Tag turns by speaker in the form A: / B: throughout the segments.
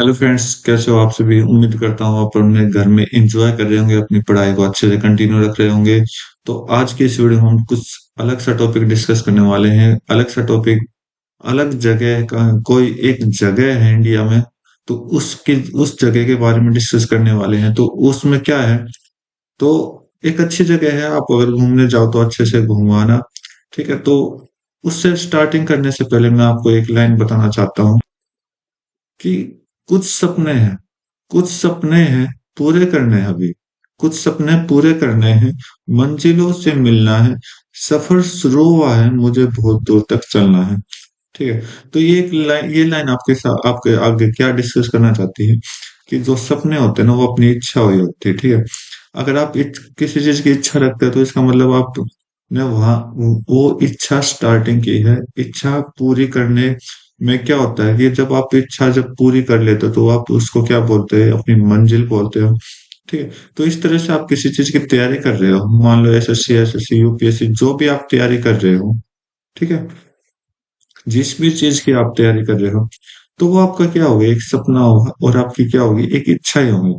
A: Hello friends, कैसे हो आप सभी। उम्मीद करता हूँ आप अपने घर में एंजॉय कर रहे होंगे, अपनी पढ़ाई को अच्छे से कंटिन्यू रख रहे होंगे। तो आज की इस वीडियो में हम कुछ अलग सा टॉपिक डिस्कस करने वाले हैं। अलग सा टॉपिक, अलग जगह का, कोई एक जगह है इंडिया में, तो उसकी उस जगह के बारे में डिस्कस करने वाले हैं। तो उसमें क्या है, तो एक अच्छी जगह है, आप अगर घूमने जाओ तो अच्छे से घूमाना। ठीक है, तो उससे स्टार्टिंग करने से पहले मैं आपको एक लाइन बताना चाहता हूँ कि कुछ सपने हैं, कुछ सपने हैं पूरे करने हैं अभी, कुछ सपने पूरे करने हैं, मंजिलों से मिलना है, सफर शुरू हुआ है, मुझे बहुत दूर तक चलना है। ठीक है, तो ये लाइन आपके साथ, आपके आगे क्या डिस्कस करना चाहती है कि जो सपने होते हैं ना, वो अपनी इच्छा हुई होती है। ठीक है, अगर आप किसी चीज की इच्छा रखते हैं तो इसका मतलब आपने वहां वो इच्छा स्टार्टिंग की है। इच्छा पूरी करने में क्या होता है कि जब आप इच्छा जब पूरी कर लेते हो तो आप उसको क्या बोलते हैं, अपनी मंजिल बोलते हो। ठीक है, तो इस तरह से आप किसी चीज की तैयारी कर रहे हो, मान लो एसएससी यूपीएससी जो भी आप तैयारी कर रहे हो। ठीक है, जिस भी चीज की आप तैयारी कर रहे हो, तो वो आपका क्या होगा, एक सपना होगा और आपकी क्या होगी, एक इच्छा ही होगी।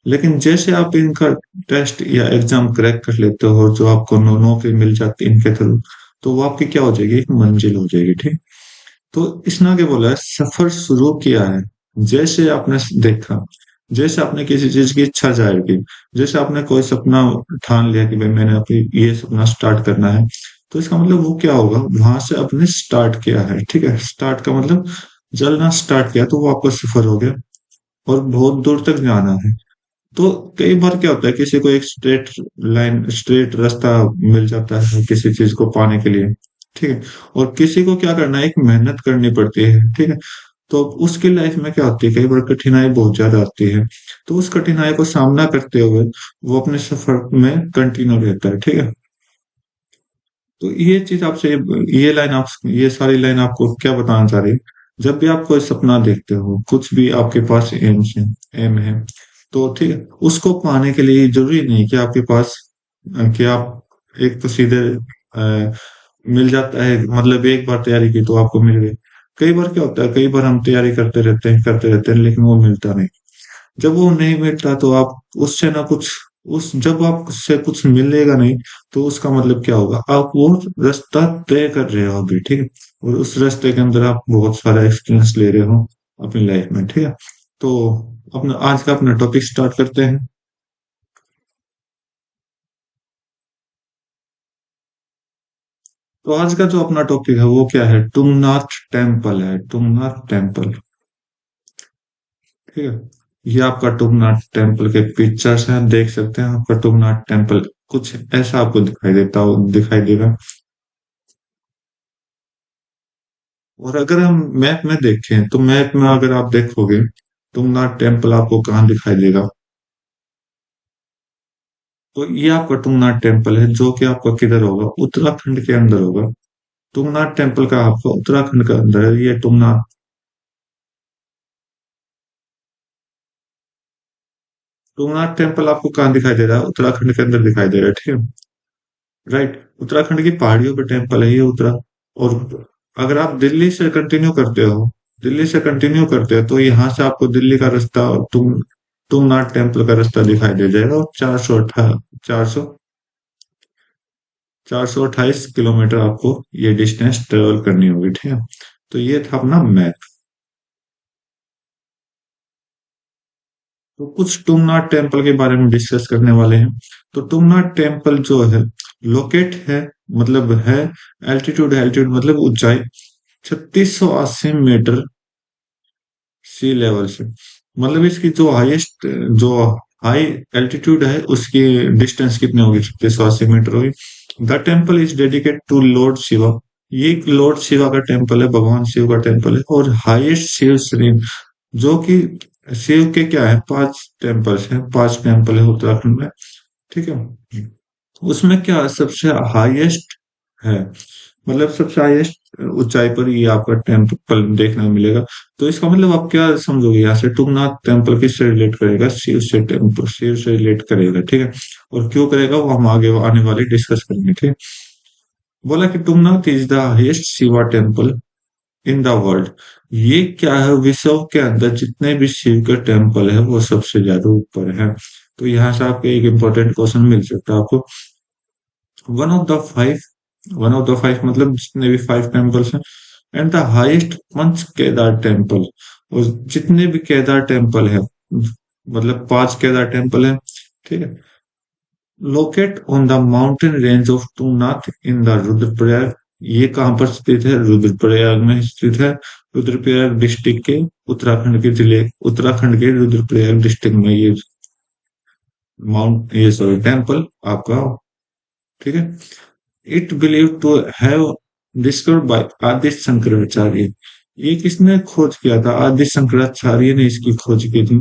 A: लेकिन जैसे आप इनका टेस्ट या एग्जाम क्रैक कर लेते हो, जो आपको नौकरी मिल जाती है इनके थ्रू, तो वो आपकी क्या हो जाएगी, एक मंजिल हो जाएगी। ठीक, तो इसने आगे बोला है सफर शुरू किया है। जैसे आपने देखा, जैसे आपने किसी चीज की इच्छा जाहिर की, जैसे आपने कोई सपना ठान लिया कि भाई मैंने अपनी ये सपना स्टार्ट करना है, तो इसका मतलब वो क्या होगा, वहां से आपने स्टार्ट किया है। ठीक है, स्टार्ट का मतलब चलना स्टार्ट किया, तो वो आपका सफर हो गया और बहुत दूर तक जाना है। तो कई बार क्या होता है, किसी को एक स्ट्रेट लाइन, स्ट्रेट रास्ता मिल जाता है किसी चीज को पाने के लिए। ठीक है, और किसी को क्या करना है, एक मेहनत करनी पड़ती है। ठीक है, तो उसकी लाइफ में क्या होती है, कई बार कठिनाई बहुत ज्यादा आती है, तो उस कठिनाई को सामना करते हुए वो अपने सफर में कंटिन्यू रहता है। ठीक है, तो ये चीज आपसे, ये लाइन आप, ये सारी लाइन आपको क्या बताना चाह रही है। जब भी आप कोई सपना देखते हो, कुछ भी आपके पास एम है, तो ठीक है, उसको पाने के लिए जरूरी नहीं कि आपके पास कि आप एक तो सीधे मिल जाता है, मतलब एक बार तैयारी की तो आपको मिल गई। कई बार क्या होता है, कई बार हम तैयारी करते रहते हैं लेकिन वो मिलता नहीं। जब वो नहीं मिलता तो आप उससे ना कुछ, उस जब आप उससे कुछ मिलेगा नहीं, तो उसका मतलब क्या होगा, आप वो रास्ता तय कर रहे हो अभी। ठीक है, और उस रास्ते के अंदर आप बहुत सारा एक्सपीरियंस ले रहे हो अपनी लाइफ में। ठीक है, तो अपना आज का अपना टॉपिक स्टार्ट करते हैं। तो आज का जो अपना टॉपिक है वो क्या है, तुंगनाथ टेम्पल है, तुंगनाथ टेम्पल। ठीक है, ये आपका तुंगनाथ टेम्पल के पिक्चर्स हैं, देख सकते हैं। आपका तुंगनाथ टेम्पल कुछ ऐसा आपको दिखाई देता हो, दिखाई देगा। और अगर हम मैप में देखें, तो मैप में अगर आप देखोगे, तुंगनाथ टेम्पल आपको कहाँ दिखाई देगा। तो ये आपका तुंगनाथ टेम्पल है, जो कि आपका किधर होगा, उत्तराखंड के अंदर होगा। तुंगनाथ टेम्पल का आपका उत्तराखंड के अंदर है ये तुंगनाथ। तुंगनाथ टेम्पल आपको कहाँ दिखाई दे रहा है, उत्तराखंड के अंदर दिखाई दे रहा है। ठीक है, राइट, उत्तराखंड की पहाड़ियों पे टेम्पल है ये उत्तरा। और अगर आप दिल्ली से कंटिन्यू करते हो, दिल्ली से कंटिन्यू करते हो, तो यहाँ से आपको दिल्ली का रास्ता, तुंगनाथ टेम्पल का रास्ता दिखाई दे जाएगा। और 400 428 किलोमीटर आपको ये डिस्टेंस ट्रेवल करनी होगी। ठीक है, तो ये था अपना मैप। तो कुछ तुंगनाथ टेम्पल के बारे में डिस्कस करने वाले हैं। तो तुंगनाथ टेम्पल जो है, लोकेट है, मतलब है, एल्टीट्यूड मतलब ऊंचाई 3680 मीटर सी लेवल से। मतलब इसकी जो हाईएस्ट, जो हाई एल्टीट्यूड है, उसकी डिस्टेंस कितनी होगी, 3680 मीटर होगी। The temple is dedicate to lord Shiva. ये लॉर्ड शिवा का टेम्पल है, भगवान शिव का टेम्पल है। और हाईएस्ट शिव श्री, जो कि शिव के क्या है, 5 टेम्पल्स हैं, 5 टेम्पल है उत्तराखंड में। ठीक है, उसमें क्या सबसे हाईएस्ट है, मतलब सबसे हाईएस्ट ऊंचाई पर ये आपका टेम्पल देखने को मिलेगा। तो इसका मतलब आप क्या समझोगे, यहाँ से तुंगनाथ टेम्पल किससे रिलेट करेगा, शिव से, टेम्पल शिव से रिलेट करेगा। ठीक है, और क्यों करेगा वो हम आगे आने वाले डिस्कस करेंगे। ठीक है, बोला कि Tungnath is the highest Shiva temple in the world. ये क्या है, विश्व के अंदर जितने भी शिव के टेम्पल है वो सबसे ज्यादा ऊपर है। तो यहाँ से आपको एक इम्पोर्टेंट क्वेश्चन मिल सकता है आपको। One of the five, one of the five मतलब जितने भी फाइव टेम्पल्स हैं, and the highest Panch Kedar temple, और जितने भी केदार टेम्पल है, मतलब पांच केदार टेम्पल है, ठीक है, locate on the mountain range of Tungnath in the Rudraprayag. ये कहाँ पर स्थित है? रुद्रप्रयाग में स्थित है। रुद्रप्रयाग डिस्ट्रिक्ट के, उत्तराखंड के जिले, उत्तराखंड के रुद्रप्रयाग डिस्ट्रिक्ट में ये माउंट, ये सॉरी टेम्पल आपका, ठीक है। It believe to have discovered by Adi Shankaracharya. ये किसने खोज किया था? आदि शंकराचार्य ने इसकी खोज की थी।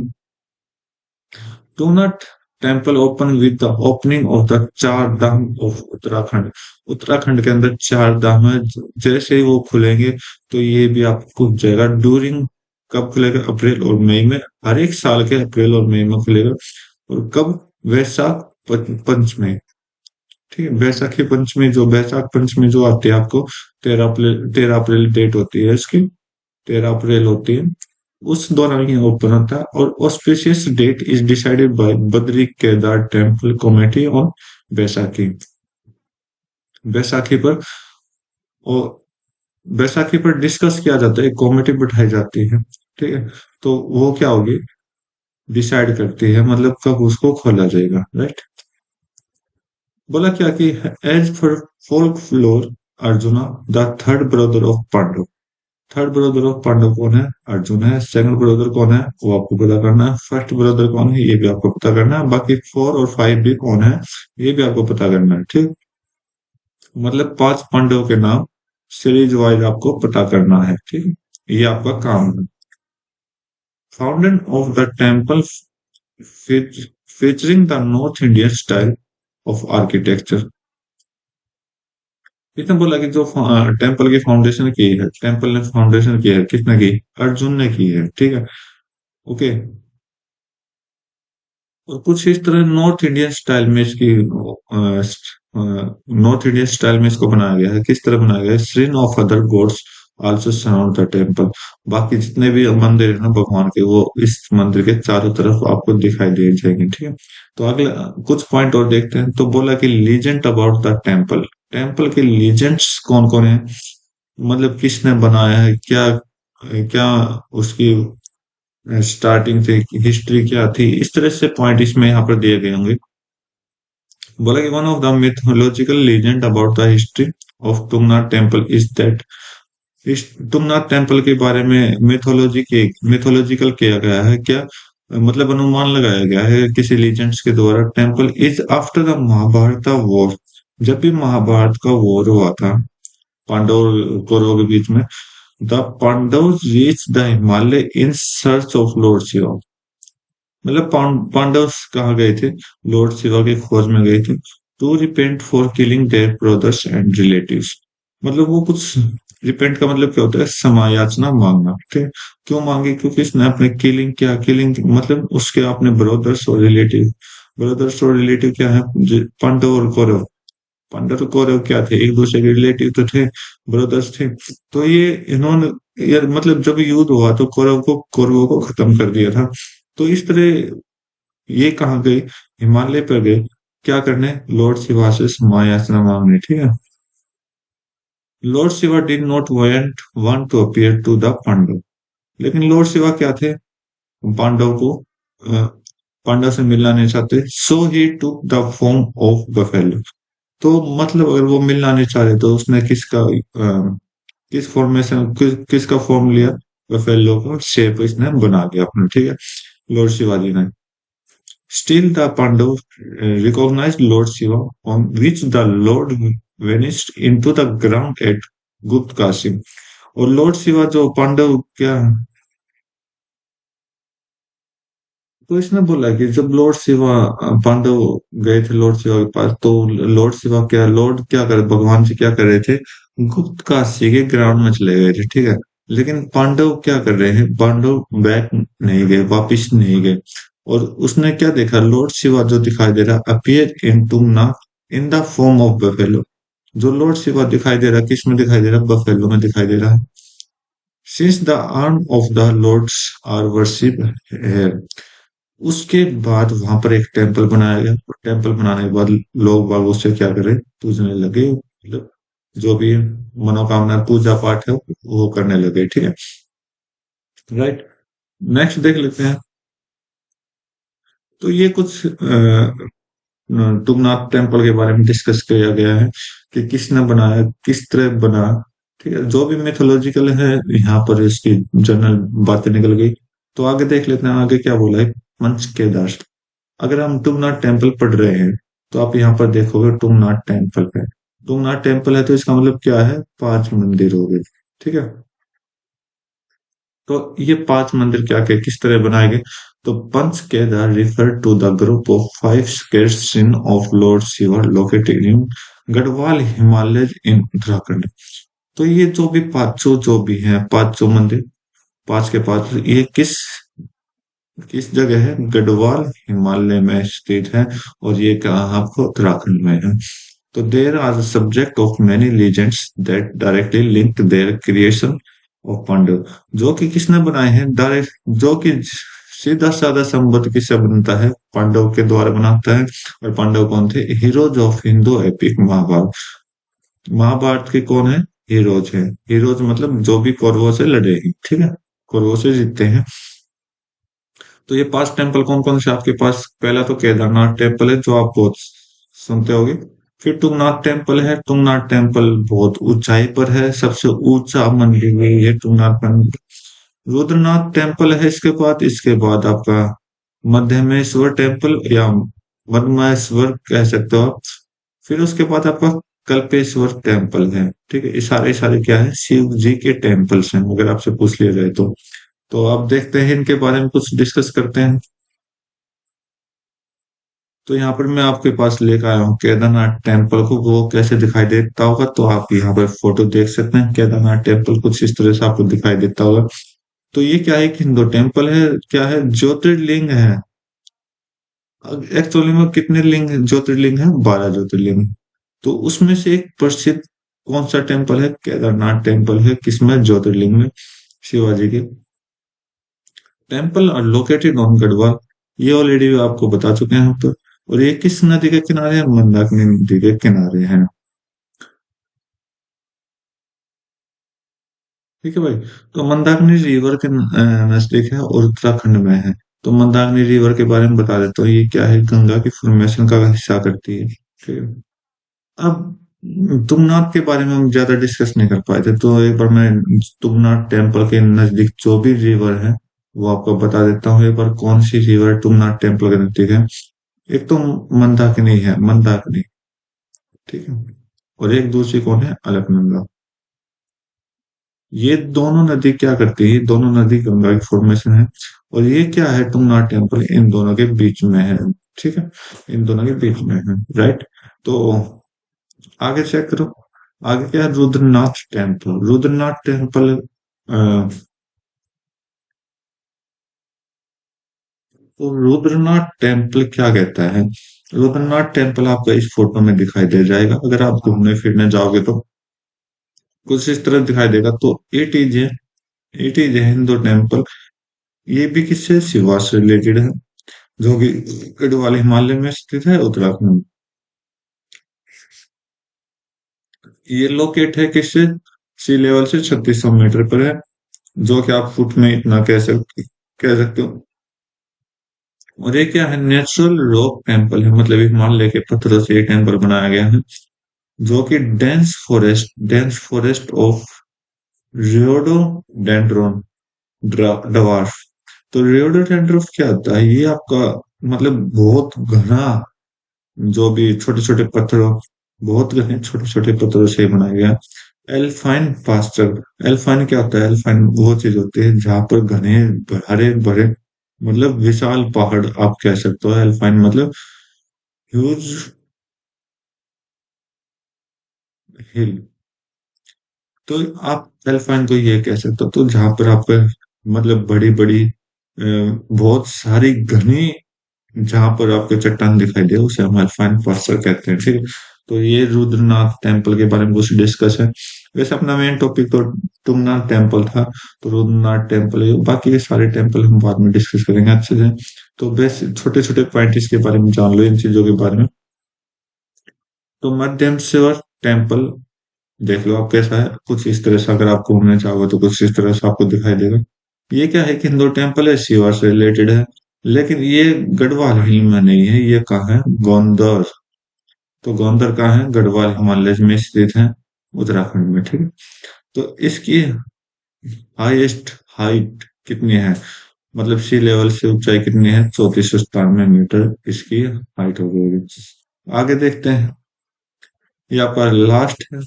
A: Do not temple open with the opening of the चार धाम ऑफ उत्तराखंड। उत्तराखंड के अंदर चार धाम है, जैसे ही वो खुलेंगे तो ये भी आपको जाएगा। डूरिंग, कब खुलेगा? अप्रैल और मई में, हर एक साल के अप्रैल और मई में खुलेगा। और कब? वैशाख पंचमी, ठीक है। वैसाखी पंचमी, जो वैशाख पंचमी जो आती है आपको, 13 अप्रैल, 13 अप्रैल डेट होती है इसकी, 13 अप्रैल होती है, उस दौरान ये ओपन होता है। और auspicious date is decided by Badri Kedar temple committee on Baisakhi. Baisakhi पर, और बैसाखी पर डिस्कस किया जाता है, कमेटी बिठाई जाती है, ठीक है। तो वो क्या होगी, डिसाइड करती है, मतलब कब उसको खोला जाएगा, राइट। बोला क्या कि as for folklore, Arjuna the third brother of Pandav. Third brother of Pandav कौन है? अर्जुन है। सेकंड ब्रदर कौन है? वो आपको पता करना है। फर्स्ट ब्रदर कौन है? ये भी आपको पता करना है। बाकी फोर और फाइव भी कौन है, ये भी आपको पता करना है, ठीक। मतलब पांच पांडव के नाम सीरीज वाइज आपको पता करना है, ठीक है, ये आपका काम है। Foundation of the temple featuring the North Indian style of architecture। इसने बोला कि जो टेम्पल की फाउंडेशन की है, टेम्पल ने फाउंडेशन की है, किसने की? अर्जुन ने की है, ठीक है, ओके। और कुछ इस तरह नॉर्थ इंडियन स्टाइल में इसकी, नॉर्थ इंडियन स्टाइल में इसको बनाया गया है। किस तरह बनाया गया है? Shrine of other gods also surround the temple. बाकी जितने भी मंदिर है ना भगवान के, वो इस मंदिर के चारों तरफ आपको दिखाई दे जाएंगे, ठीक है। तो अगला कुछ पॉइंट और देखते हैं। तो बोला कि legend about the temple. Temple के लीजेंड्स कौन कौन है, मतलब किसने बनाया है, क्या क्या उसकी स्टार्टिंग से हिस्ट्री क्या थी, इस तरह से पॉइंट इसमें यहाँ पर दिए गए होंगे। बोला कि one of the mythological legend about the history of Tungnath temple is that, इस तुंगनाथ टेम्पल के बारे में मिथोलॉजिकल किया गया है क्या, मतलब अनुमान लगाया गया है किसी लीजेंड्स के द्वारा। Temple is after the Mahabharat war. जब भी महाभारत का वॉर हुआ था पांडव और कौरवों के बीच में, the Pandav reach the Himalaya in search of lord Shiva. मतलब पांडव कहाँ गए थे? लॉर्ड शिवा की खोज में गए थे। To repent for killing their brothers and relatives. मतलब वो कुछ, रिपेंट का मतलब क्या होता है? क्षमा याचना मांगना, ठीक है। क्यों मांगी? क्योंकि इसने अपने किलिंग, क्या किलिंग मतलब उसके अपने ब्रदर्स और रिलेटिव। ब्रदर्स और रिलेटिव क्या है? पांडव और कौरव। पांडव और कौरव क्या थे? एक दूसरे के रिलेटिव तो थे, ब्रदर्स थे। तो ये इन्होंने, यार मतलब जब युद्ध हुआ तो कौरवों को खत्म कर दिया था। तो इस तरह ये कहाँ गए? हिमालय पर गए। क्या करने? लॉर्ड शिवा से मायासना मांगने, ठीक है। Lord Shiva did not want to appear to the Pandav. लेकिन लॉर्ड शिवा क्या थे? पांडव को, पांडव से मिलना नहीं चाहते। So he took the form of buffalo. तो मतलब अगर वो मिलना नहीं चाह रहे तो उसने किसका, किस फॉर्मेशन, किसका फॉर्म लिया? बफेलो का शेप इसने बना दिया अपना, ठीक है, लॉर्ड शिवाजी ने। Still, the Pandavas recognized Lord Shiva, on which the Lord vanished into the ground at गुप्त काशी। और लॉर्ड शिवा जो पांडव क्या, तो इसने बोला कि जब लॉर्ड शिवा, पांडव गए थे लॉर्ड शिवा के पास, तो लॉर्ड शिवा क्या, लॉर्ड क्या कर, भगवान जी क्या कर रहे थे? गुप्त काशी के ग्राउंड में चले गए थे, ठीक है। लेकिन पांडव क्या कर रहे हैं? पांडव बैक नहीं गए, वापिस नहीं गए। और उसने क्या देखा? लॉर्ड शिवा जो दिखाई दे रहा, appear in Tungnath in the form of buffalo. जो लॉर्ड शिवा दिखाई दे रहा, किस में दिखाई दे रहा? बफेलो में दिखाई दे रहा है। Since the arm of the lords are worship है। उसके बाद वहां पर एक टेम्पल बनाया गया, और टेम्पल बनाने के बाद लोग बाग उससे क्या करे, पूजने लगे, मतलब जो भी मनोकामना पूजा पाठ है वो करने लगे, ठीक है। राइट। नेक्स्ट देख लेते हैं। तो ये कुछ तुंगनाथ टेम्पल के बारे में डिस्कस किया गया है कि किसने बनाया, किस तरह बना, ठीक है। जो भी मिथोलॉजिकल है यहाँ पर इसकी जनरल बातें निकल गई। तो आगे देख लेते हैं, आगे क्या बोला है। पंच केदार। अगर हम तुंगनाथ टेम्पल पढ़ रहे हैं तो आप यहाँ पर देखोगे तुंगनाथ टेम्पल है। तुंगनाथ टेम्पल है तो इसका मतलब क्या है, पांच मंदिर हो गए, ठीक है। तो ये पांच मंदिर क्या के किस तरह बनाए गए। तो Panch Kedar refer to the group of five sacred sin of lord Shiva located in Garhwal Himalaya in Uttarakhand. तो ये जो भी पांचों जो भी हैं पांचों मंदिर, पांच के पांच, ये किस किस जगह है, गढ़वाल हिमालय में स्थित है। और ये कहाँ आपको उत्तराखंड में है। तो there are subject of many legends that directly link their creation of Pandav. जो कि किसने बनाए हैं, डायरेक्ट जो कि सीधा साधा संबंध किससे बनता है, पांडव के द्वारा बनाता है। और पांडव कौन थे, heroes of Hindu epic Mahabharat. Mahabharat के कौन है, हीरोज है। हीरोज मतलब जो भी कौरवों से लड़े हैं, ठीक है, कौरवों से जीतते हैं। तो ये पांच टेम्पल कौन कौन से आपके पास, पहला तो केदारनाथ टेम्पल है जो आप बहुत सुनते होगे। फिर तुंगनाथ टेम्पल है, तुंगनाथ टेम्पल बहुत ऊंचाई पर है, सबसे ऊंचा मंदिर है ये तुंगनाथ मंदिर। रुद्रनाथ टेम्पल है इसके बाद आपका मध्यमेश्वर टेम्पल या मध्यमेश्वर कह सकते हो आप। फिर उसके बाद आपका कल्पेश्वर टेम्पल है, ठीक है। ये सारे सारे क्या है, शिव जी के टेम्पल्स हैं अगर आपसे पूछ लिया जाए तो। तो आप देखते हैं इनके बारे में कुछ डिस्कस करते हैं। तो यहाँ पर मैं आपके पास लेकर आया हूँ केदारनाथ टेम्पल को, वो कैसे दिखाई देता होगा। तो आप यहाँ पर फोटो देख सकते हैं, केदारनाथ टेम्पल कुछ इस तरह से आपको दिखाई देता होगा। तो ये क्या है, कि हिंदू टेम्पल है, क्या है, ज्योतिर्लिंग है। एक्चुअली में कितने लिंग ज्योतिर्लिंग है, 12 ज्योतिर्लिंग। तो उसमें से एक प्रसिद्ध कौन सा टेम्पल है, केदारनाथ टेम्पल है, किसमें, ज्योतिर्लिंग में, शिवाजी के। Temple are located on Garhwal, ये ऑलरेडी आपको बता चुके हैं हम तो। और ये किस नदी के किनारे है, मंदाकिनी नदी के किनारे है, ठीक है भाई। तो मंदाकिनी रिवर के नजदीक है और उत्तराखंड में है। तो मंदाकिनी रिवर के बारे में बता देता हूँ, ये क्या है, गंगा की फॉर्मेशन का हिस्सा करती है, ठीक है। अब तुंगनाथ के बारे में हम ज्यादा डिस्कस नहीं कर पाए थे, तो एक बार मैं तुंगनाथ टेम्पल के नजदीक जो भी रिवर है वो आपको बता देता हूँ। एक बार कौन सी रिवर तुंगनाथ टेम्पल के नजदीक है। एक तो मंदाकिनी है, मंदाकिनी, ठीक है। और एक दूसरी कौन है, अलकनंदा। ये दोनों नदी क्या करती है, ये दोनों नदी गंगा की फॉर्मेशन है। और ये क्या है, तुंगनाथ टेम्पल इन दोनों के बीच में है, ठीक है, इन दोनों के बीच में है। राइट। तो आगे चेक करो, आगे क्या है, रुद्रनाथ टेम्पल। रुद्रनाथ टेम्पल तो रुद्रनाथ टेम्पल क्या कहता है, रुद्रनाथ टेम्पल आपका इस फोटो में दिखाई दे जाएगा अगर आप घूमने फिरने जाओगे तो। कुछ इस तरह दिखाई देगा। तो it is a Hindu temple. ये भी किससे, शिवा से रिलेटेड है, जो कि गढ़वाल हिमालय में स्थित है, उत्तराखंड में। ये लोकेट है किससे, सी लेवल से 3600 मीटर पर है, जो कि आप फुट में इतना कह सकते हो। और ये क्या है, नेचुरल रॉक टेम्पल है, मतलब हिमालय के पत्थरों से ये टेम्पल बनाया गया है, जो कि डेंस फॉरेस्ट ऑफ रियोडोडेंड्रॉन डवार्फ। तो रियोडोडेंड्रॉन क्या होता है, ये आपका मतलब बहुत घना, जो भी छोटे छोटे पत्थरों, बहुत घने छोटे छोटे पत्थरों से बनाया गया। एल्फाइन पास्चर, एल्फाइन क्या होता है, एल्फाइन वो चीज होती है जहां पर घने हरे भरे, मतलब विशाल पहाड़ आप कह सकते हो। एल्फाइन मतलब ह्यूज हिल। तो आप एल्फाइन को ये कह सकते हो, तो जहां पर आपका मतलब बड़ी बड़ी बहुत सारी घनी, जहां पर आपको चट्टान दिखाई दे उसे हम अल्पाइन पास्चर कहते हैं, ठीक है। तो ये रुद्रनाथ टेम्पल के बारे में कुछ डिस्कस है। वैसे अपना मेन टॉपिक तो तुंगनाथ टेम्पल था, तो रुद्रनाथ टेम्पल है, बाकी के सारे टेम्पल हम बाद में डिस्कस करेंगे अच्छे से। तो बस छोटे छोटे पॉइंट इसके बारे में जान लो, इन चीजों के बारे में। तो मध्यमस्वर टेम्पल देख लो आप कैसा है, कुछ इस तरह से। अगर आप घूमना चाहोगे तो कुछ इस तरह से आपको दिखाई देगा। ये क्या है कि हिंदू टेम्पल है, शिवा से रिलेटेड है, लेकिन ये गढ़वाल हिल में नहीं है, ये कहाँ है, गोंदर। तो गोंदर कहाँ है, गढ़वाल हिमालय में स्थित है, उत्तराखंड में, ठीक है। तो इसकी हाईएस्ट हाइट कितनी है, मतलब सी लेवल से ऊंचाई कितनी है, 3497 मीटर इसकी हाइट हो गई। आगे देखते हैं, ये आपका लास्ट है।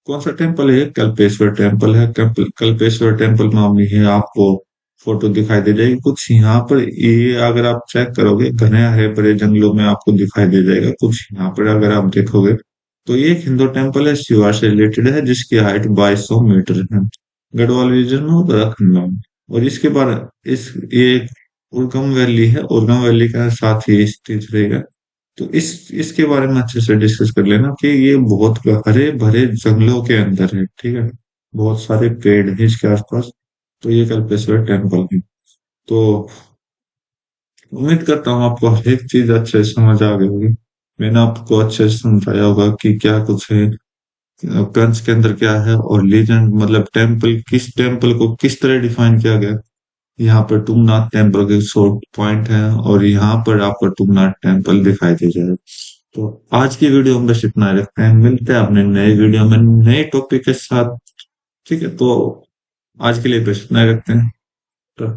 A: कौन सा टेम्पल है, कल्पेश्वर टेम्पल है। कल्पेश्वर टेम्पल में ही आपको फोटो दिखाई दे जाएगी कुछ यहाँ पर। ये अगर आप चेक करोगे, घने हरे भरे जंगलों में आपको दिखाई दे जाएगा कुछ यहाँ पर, अगर आप देखोगे। तो ये एक हिंदू टेम्पल है, शिवा से रिलेटेड है, जिसकी हाइट 2200 मीटर है, गढ़वाल रीजन में, उत्तराखंड में। और इसके बाद इस ये एक उर्गम वैली है, उर्गम वैली का साथ ही स्थित रहेगा। तो इस इसके बारे में अच्छे से डिस्कस कर लेना कि ये बहुत हरे भरे जंगलों के अंदर है, ठीक है। बहुत सारे पेड़ हैं इसके आसपास। तो ये कल्पेश्वर टेम्पल है। तो उम्मीद करता हूँ आपको हर एक चीज अच्छे से समझ आ गई होगी। मैंने आपको अच्छे से समझाया होगा कि क्या कुछ है, कंस के अंदर क्या है, और लीजेंड मतलब टेम्पल, किस टेम्पल को किस तरह डिफाइन किया गया। यहाँ पर तुंगनाथ टेम्पल के शॉर्ट पॉइंट है, और यहाँ पर आपको तुंगनाथ टेम्पल दिखाई दे जाएगा। तो आज की वीडियो हम बस इतना ही रखते हैं, मिलते हैं अपने नए वीडियो में नए टॉपिक के साथ, ठीक है। तो आज के लिए बस इतना ही रखते हैं। तो